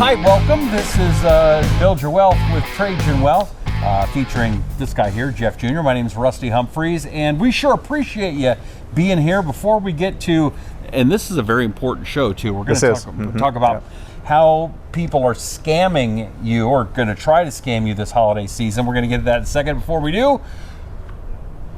Hi, welcome. This is Build Your Wealth with Trajan Wealth, featuring this guy here, Jeff Jr. My name is Rusty Humphries, and we sure appreciate you being here. Before we get to, and this is a very important show too, we're going to talk about how people are scamming you or going to try to scam you this holiday season. We're going to get to that in a second. Before we do,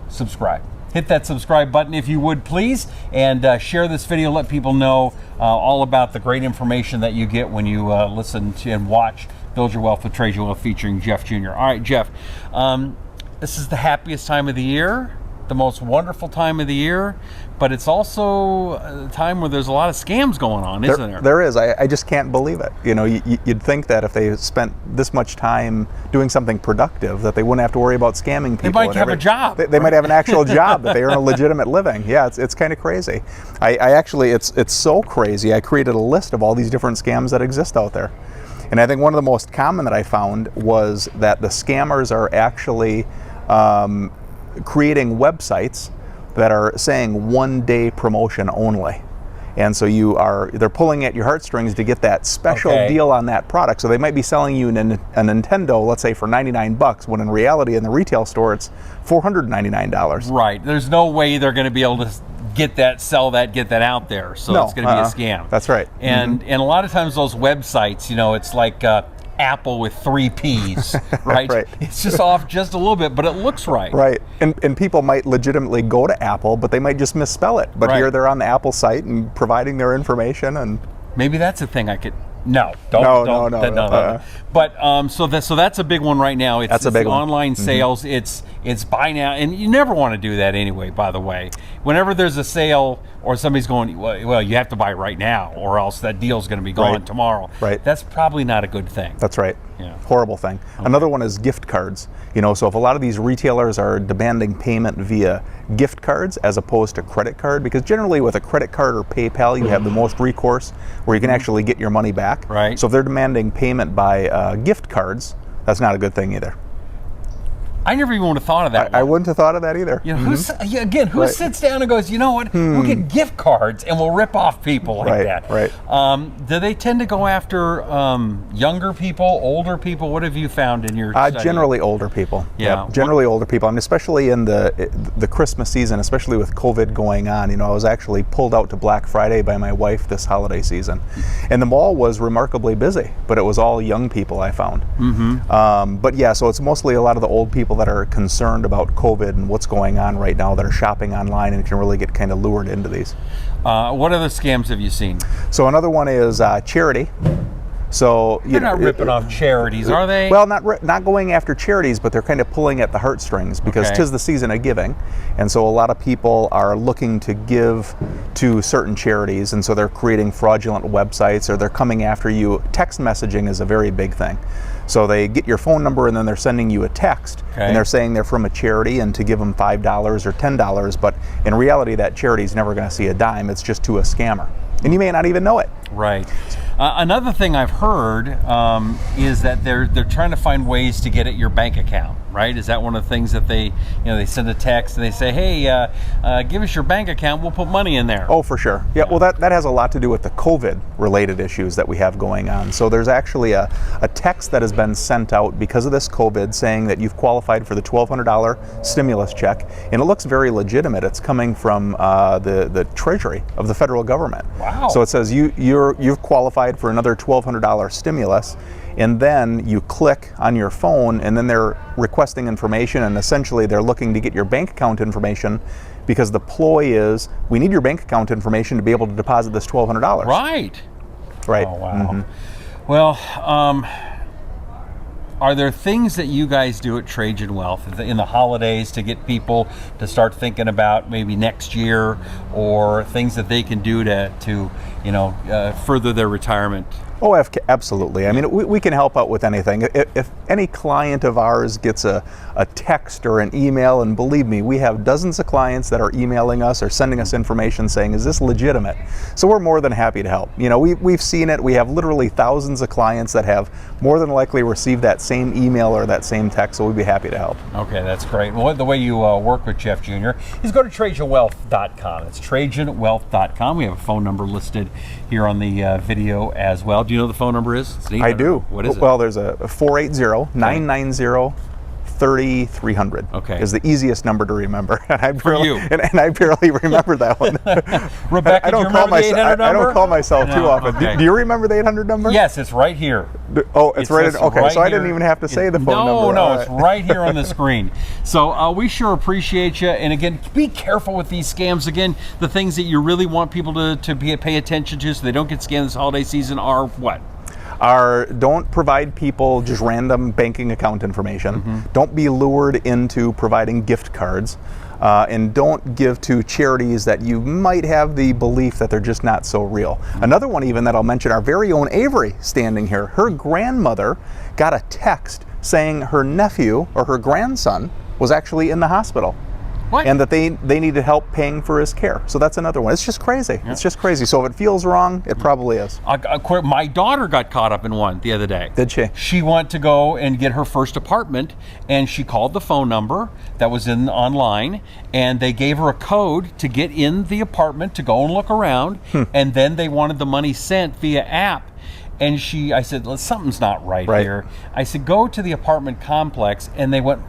subscribe. Hit that subscribe button if you would, please, and share this video. Let people know all about the great information that you get when you listen to and watch Build Your Wealth with Trajan Wealth featuring Jeff Jr. All right, Jeff, this is the happiest time of the year, the most wonderful time of the year, but it's also a time where there's a lot of scams going on, isn't there? There is. I just can't believe it. You know, you'd think that if they spent this much time doing something productive, that they wouldn't have to worry about scamming people. They might have a job. They might have an actual job, that they earn a legitimate living. Yeah, it's kind of crazy. I actually, it's so crazy, I created a list of all these different scams that exist out there. And I think one of the most common that I found was that the scammers are actually creating websites that are saying 1-day promotion only. And so they're pulling at your heartstrings to get that special deal on that product. So they might be selling you a Nintendo, let's say for $99, when in reality in the retail store it's $499. Right. There's no way they're going to be able to get that, sell that, get that out there. So it's going to be a scam. That's right. And a lot of times those websites, you know, it's like Apple with 3 P's, right? Right. It's just off just a little bit, but it looks right. Right. And people might legitimately go to Apple, but they might just misspell it. But here they're on the Apple site and providing their information. And maybe that's a thing I could. No. But so that's a big one right now. It's a big one. Online sales. It's buy now, and you never want to do that anyway. By the way, whenever there's a sale or somebody's going, well, you have to buy right now, or else that deal's going to be gone tomorrow. Right. That's probably not a good thing. That's right. Yeah. Horrible thing. Okay. Another one is gift cards. You know, so if a lot of these retailers are demanding payment via gift cards as opposed to credit card, because generally with a credit card or PayPal, you have the most recourse where you can actually get your money back. Right. So if they're demanding payment by gift cards, that's not a good thing either. I never even would have thought of that. I wouldn't have thought of that either. You know, who sits down and goes, you know what, we'll get gift cards and we'll rip off people like that. Right. Do they tend to go after younger people, older people? What have you found in your study? Generally older people. Yeah. Generally older people. And especially in the Christmas season, especially with COVID going on, you know, I was actually pulled out to Black Friday by my wife this holiday season. And the mall was remarkably busy, but it was all young people I found. But yeah, so it's mostly a lot of the old people that are concerned about COVID and what's going on right now that are shopping online and can really get kind of lured into these. What other scams have you seen? So another one is charity. So they're not ripping off charities, are they? Well, not going after charities, but they're kind of pulling at the heartstrings because 'tis the season of giving, and so a lot of people are looking to give to certain charities, and so they're creating fraudulent websites or they're coming after you. Text messaging is a very big thing. So they get your phone number and then they're sending you a text and they're saying they're from a charity and to give them $5 or $10, but in reality that charity is never going to see a dime. It's just to a scammer, and you may not even know it. Right. Another thing I've heard is that they're trying to find ways to get at your bank account. Right? Is that one of the things that they send a text and they say, hey, give us your bank account, we'll put money in there? Oh, for sure. Yeah, well, that has a lot to do with the COVID-related issues that we have going on. So there's actually a text that has been sent out because of this COVID saying that you've qualified for the $1,200 stimulus check, and it looks very legitimate. It's coming from the Treasury of the federal government. Wow. So it says you've qualified for another $1,200 stimulus, and then you click on your phone and then they're requesting information, and essentially they're looking to get your bank account information because the ploy is we need your bank account information to be able to deposit this $1,200. Right. Oh, wow. Well, are there things that you guys do at Trajan Wealth in the holidays to get people to start thinking about maybe next year, or things that they can do to further their retirement? Oh, absolutely. I mean, we can help out with anything. If any client of ours gets a text or an email, and believe me, we have dozens of clients that are emailing us or sending us information saying, is this legitimate? So we're more than happy to help. You know, we've seen it. We have literally thousands of clients that have more than likely received that same email or that same text, so we'd be happy to help. Okay, that's great. Well, the way you work with Jeff Jr. is go to TrajanWealth.com. It's TrajanWealth.com. We have a phone number listed here on the video as well. Do Do you know the phone number is? I do. What is it? Well, there's a 480-990-3300. Okay. Is the easiest number to remember. And I barely, you. And I barely remember that one. Rebecca, do you remember the 800 number? I don't call myself too often. Okay. Do you remember the 800 number? Yes, it's right here. Oh, it's right. Okay, right so I here. didn't even have to say the phone number. No, it's right here on the screen. So we sure appreciate you. And again, be careful with these scams. Again, the things that you really want people to pay attention to so they don't get scammed this holiday season are what? Don't provide people just random banking account information. Don't be lured into providing gift cards. And don't give to charities that you might have the belief that they're just not so real. Another one even that I'll mention, our very own Avery standing here, her grandmother got a text saying her nephew or her grandson was actually in the hospital. What? And that they needed help paying for his care. So that's another one. It's just crazy. Yeah. It's just crazy. So if it feels wrong, it probably is. My daughter got caught up in one the other day. Did she? She wanted to go and get her first apartment, and she called the phone number that was online, and they gave her a code to get in the apartment to go and look around, and then they wanted the money sent via app. And I said, well, something's not right here. I said, go to the apartment complex, and they went,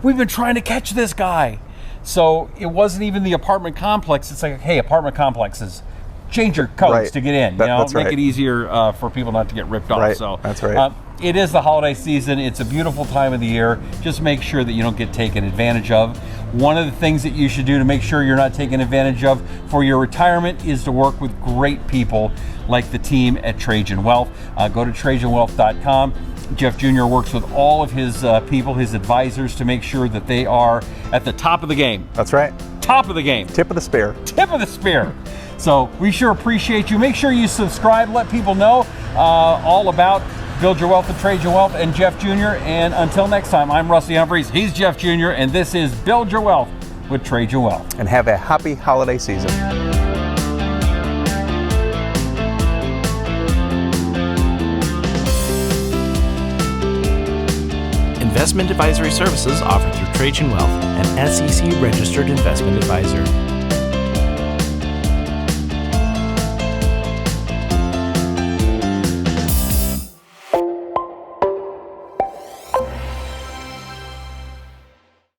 we've been trying to catch this guy. So it wasn't even the apartment complex. It's like, hey, apartment complexes, change your codes to get in. That's make it easier for people not to get ripped off. Right. So that's right. It is the holiday season. It's a beautiful time of the year. Just make sure that you don't get taken advantage of. One of the things that you should do to make sure you're not taken advantage of for your retirement is to work with great people like the team at Trajan Wealth. Go to TrajanWealth.com. Jeff Jr. works with all of his people, his advisors, to make sure that they are at the top of the game. That's right. Top of the game. Tip of the spear. Tip of the spear. So we sure appreciate you. Make sure you subscribe. Let people know all about Build Your Wealth with Trajan Wealth and Jeff Jr. And until next time, I'm Rusty Humphries. He's Jeff Jr. And this is Build Your Wealth with Trajan Wealth. And have a happy holiday season. Investment advisory services offered through Trajan Wealth, an SEC-registered investment advisor.